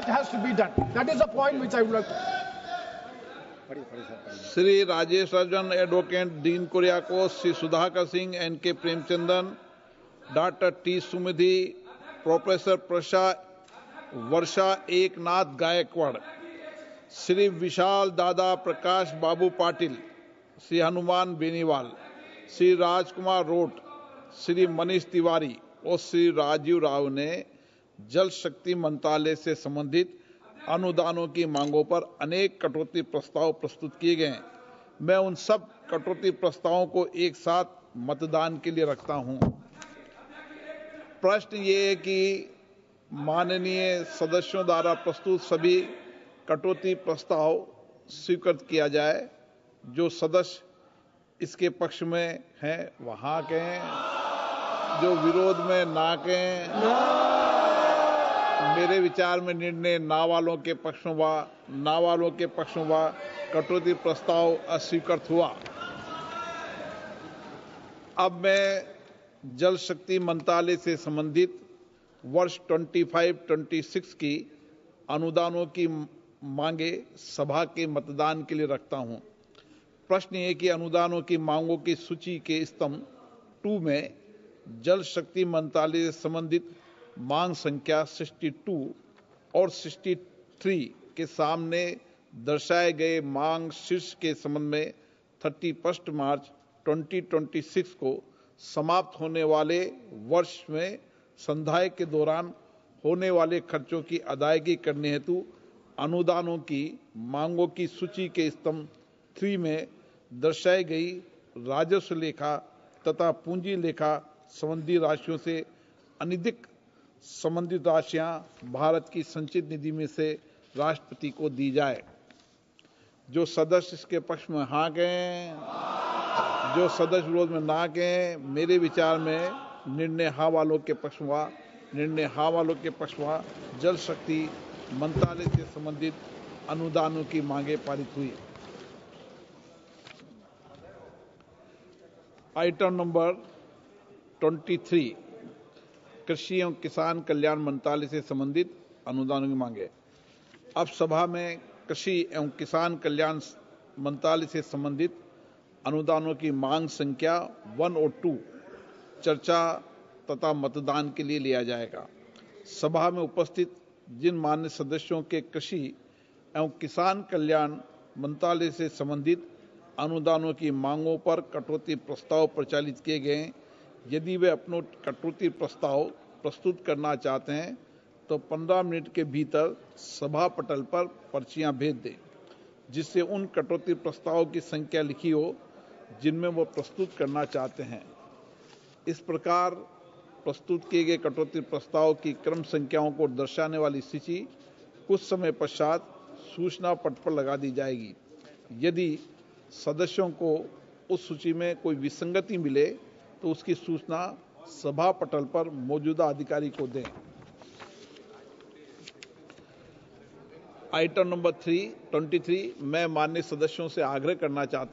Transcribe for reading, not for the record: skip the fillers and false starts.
that has to be done. That is the point which I would like to. Shri Rajesh Ranjan, advocate Dean Kuriakose, Shri Sudhakar Singh, NK Premachandran, doctor T Sumathi, professor Varsha Eknath Gaikwad, Shri Vishal Dada Prakash Babu Patil, Shri Hanuman Beniwal, Shri Rajkumar Roat, Shri Manish Tiwari और श्री राजीव राव ने जल शक्ति मंत्रालय से संबंधित अनुदानों की मांगों पर अनेक कटौती प्रस्ताव प्रस्तुत किए गए हैं। मैं उन सब कटौती प्रस्तावों को एक साथ मतदान के लिए रखता हूं। प्रश्न ये है कि माननीय सदस्यों द्वारा प्रस्तुत सभी कटौती प्रस्ताव स्वीकृत किया जाए। जो सदस्य इसके पक्ष में हैं वहां कहें, जो विरोध में ना कहें। मेरे विचार में निर्णय ना वालों के पक्ष में कटौती प्रस्ताव अस्वीकृत हुआ। अब मैं जल शक्ति मंत्रालय से संबंधित वर्ष 25-26 की अनुदानों की मांगे सभा के मतदान के लिए रखता हूं। प्रश्न ये कि अनुदानों की मांगों की सूची के स्तंभ 2 में जल शक्ति मंत्रालय से संबंधित मांग संख्या 62 और 63 के सामने दर्शाए गए मांग शीर्ष के संबंध में 31 मार्च 2026 को समाप्त होने वाले वर्ष में संधाय के दौरान होने वाले खर्चों की अदायगी करने हेतु अनुदानों की मांगों की सूची के स्तंभ 3 में दर्शाई गई राजस्व लेखा तथा पूंजी लेखा संबंधी राशियों से अनधिक संबंधित राशियां भारत की संचित निधि में से राष्ट्रपति को दी जाए। जो सदस्य इसके पक्ष में हाँ कहें, जो सदस्य विरोध में ना कहें। मेरे विचार में निर्णय हाँ वालों के पक्ष में जल शक्ति मंत्रालय से संबंधित अनुदानों की मांगे पारित हुई। आइटम नंबर 23, कृषि एवं किसान कल्याण मंत्रालय से संबंधित अनुदानों की मांगे। अब सभा में कृषि एवं किसान कल्याण मंत्रालय से संबंधित अनुदानों की मांग संख्या 1 और 2 चर्चा तथा मतदान के लिए लिया जाएगा। सभा में उपस्थित जिन मान्य सदस्यों के कृषि एवं किसान कल्याण मंत्रालय से संबंधित अनुदानों की मांगों पर कटौती प्रस्ताव प्रचालित किए गए हैं, यदि वे अपना कटौती प्रस्ताव प्रस्तुत करना चाहते हैं तो 15 मिनट के भीतर सभा पटल पर पर्चियां भेज दें, जिससे उन कटौती प्रस्तावों की संख्या लिखी हो जिनमें वो प्रस्तुत करना चाहते हैं। इस प्रकार प्रस्तुत किए गए कटौती प्रस्ताव की क्रम संख्याओं को दर्शाने वाली सूची कुछ समय पश्चात सूचना पट पर लगा दी जाएगी। यदि सदस्यों को उस सूची में कोई विसंगति मिले तो उसकी सूचना सभा पटल पर मौजूदा अधिकारी को दें। आइटम नंबर 23 मैं माननीय सदस्यों से आग्रह करना चाहता